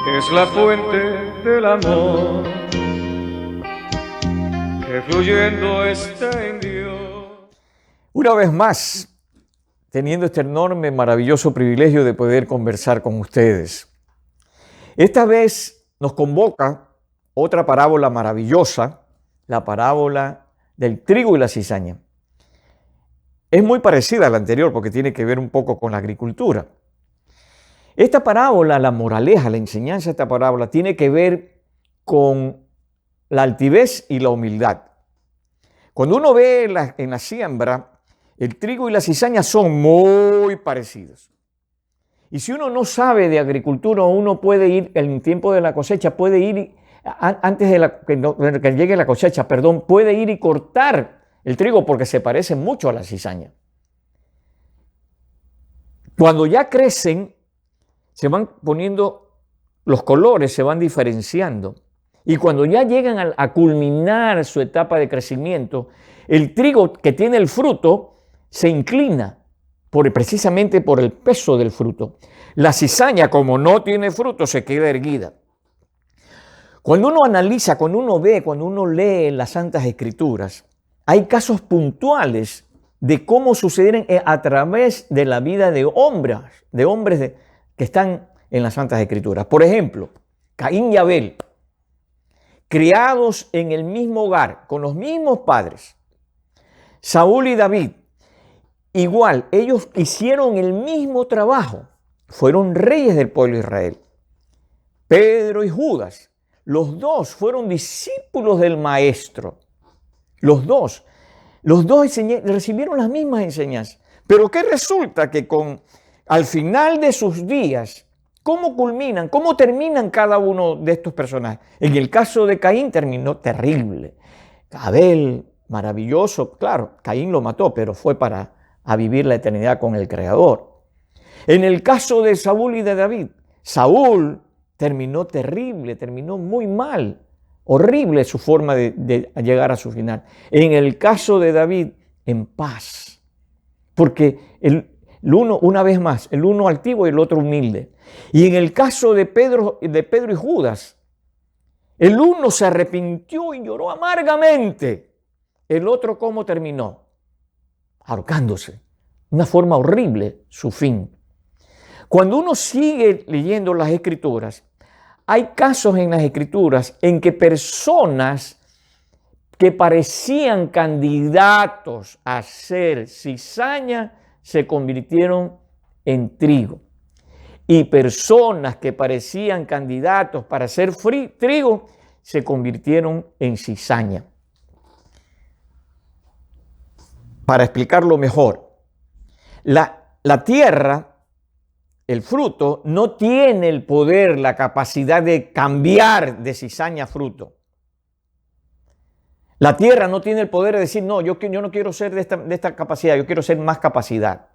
es la fuente del amor que fluyendo está en Dios. Una vez más, teniendo este enorme, maravilloso privilegio de poder conversar con ustedes. Esta vez nos convoca otra parábola maravillosa, la parábola del trigo y la cizaña. Es muy parecida a la anterior porque tiene que ver un poco con la agricultura. Esta parábola, la moraleja, la enseñanza de esta parábola, tiene que ver con la altivez y la humildad. Cuando uno ve en la siembra, el trigo y la cizaña son muy parecidos. Y si uno no sabe de agricultura, uno puede ir en tiempo de la cosecha, puede ir antes de que llegue la cosecha, puede ir y cortar el trigo porque se parece mucho a la cizaña. Cuando ya crecen, se van poniendo los colores, se van diferenciando. Y cuando ya llegan a culminar su etapa de crecimiento, el trigo que tiene el fruto se inclina precisamente por el peso del fruto. La cizaña, como no tiene fruto, se queda erguida. Cuando uno analiza, cuando uno ve, cuando uno lee las Santas Escrituras, hay casos puntuales de cómo sucedieron a través de la vida de hombres que están en las Santas Escrituras. Por ejemplo, Caín y Abel, criados en el mismo hogar, con los mismos padres. Saúl y David, igual, ellos hicieron el mismo trabajo, fueron reyes del pueblo de Israel. Pedro y Judas, los dos fueron discípulos del Maestro. Los dos recibieron las mismas enseñanzas. Pero ¿qué resulta? Que al final de sus días, ¿cómo culminan? ¿Cómo terminan cada uno de estos personajes? En el caso de Caín terminó terrible. Abel, maravilloso, claro, Caín lo mató, pero fue a vivir la eternidad con el Creador. En el caso de Saúl y de David, Saúl terminó terrible, terminó muy mal, horrible su forma de llegar a su final. En el caso de David, en paz, porque el uno, una vez más, el uno altivo y el otro humilde. Y en el caso de Pedro y Judas, el uno se arrepintió y lloró amargamente. El otro, ¿cómo terminó? Ahorcándose. Una forma horrible su fin. Cuando uno sigue leyendo las Escrituras, hay casos en las Escrituras en que personas que parecían candidatos a ser cizaña se convirtieron en trigo. Y personas que parecían candidatos para ser trigo se convirtieron en cizaña. Para explicarlo mejor, la tierra, el fruto, no tiene el poder, la capacidad de cambiar de cizaña a fruto. La tierra no tiene el poder de decir, no, yo no quiero ser de esta capacidad, yo quiero ser más capacidad.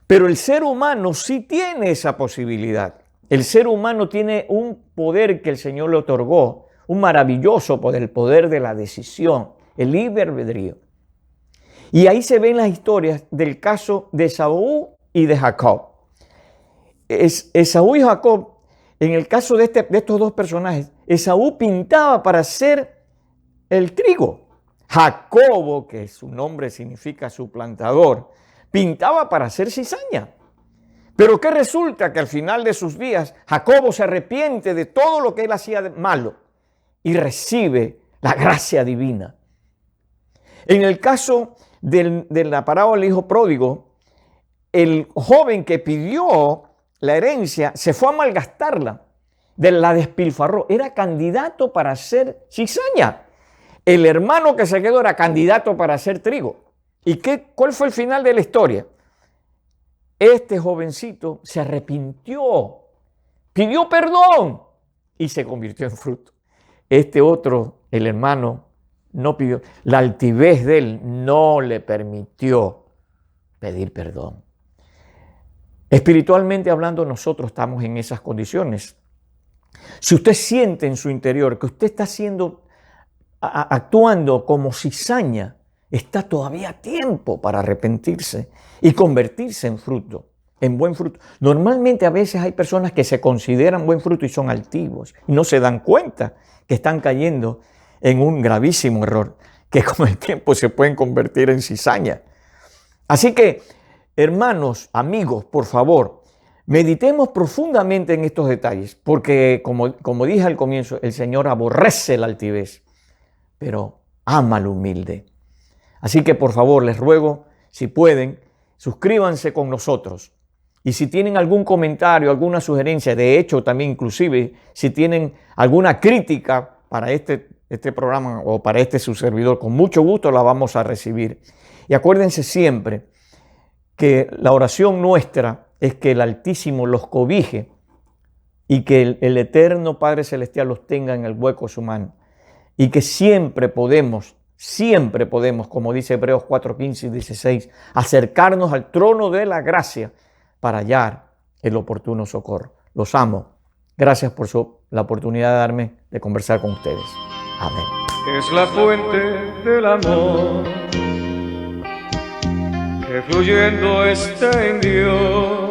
Pero el ser humano sí tiene esa posibilidad. El ser humano tiene un poder que el Señor le otorgó, un maravilloso poder, el poder de la decisión, el libre albedrío. Y ahí se ven las historias del caso de Esaú y de Jacob. Esaú y Jacob, en el caso de estos dos personajes, Esaú pintaba para ser el trigo. Jacobo, que su nombre significa suplantador, pintaba para ser cizaña. Pero ¿qué resulta? Que al final de sus días, Jacobo se arrepiente de todo lo que él hacía de malo y recibe la gracia divina. En el caso de la parábola del hijo pródigo, el joven que pidió la herencia se fue a malgastarla, la despilfarró, era candidato para ser cizaña. El hermano que se quedó era candidato para ser trigo. ¿Y cuál fue el final de la historia? Este jovencito se arrepintió, pidió perdón y se convirtió en fruto. Este otro, el hermano, no pidió. La altivez de él no le permitió pedir perdón. Espiritualmente hablando, nosotros estamos en esas condiciones. Si usted siente en su interior que usted está actuando como cizaña, está todavía a tiempo para arrepentirse y convertirse en fruto. en buen fruto. Normalmente a veces hay personas que se consideran buen fruto y son altivos y no se dan cuenta que están cayendo en un gravísimo error, que con el tiempo se pueden convertir en cizaña. Así que, hermanos, amigos, por favor, meditemos profundamente en estos detalles, porque como dije al comienzo, el Señor aborrece la altivez, pero ama al humilde. Así que, por favor, les ruego, si pueden, suscríbanse con nosotros. Y si tienen algún comentario, alguna sugerencia, de hecho también inclusive, si tienen alguna crítica para este programa o para su servidor, con mucho gusto la vamos a recibir. Y acuérdense siempre que la oración nuestra es que el Altísimo los cobije y que el eterno Padre Celestial los tenga en el hueco de su mano. Y que siempre podemos, como dice Hebreos 4, 15 y 16, acercarnos al trono de la gracia para hallar el oportuno socorro. Los amo. Gracias por la oportunidad de darme de conversar con ustedes. Amén. Es la fuente del amor que fluyendo está en Dios.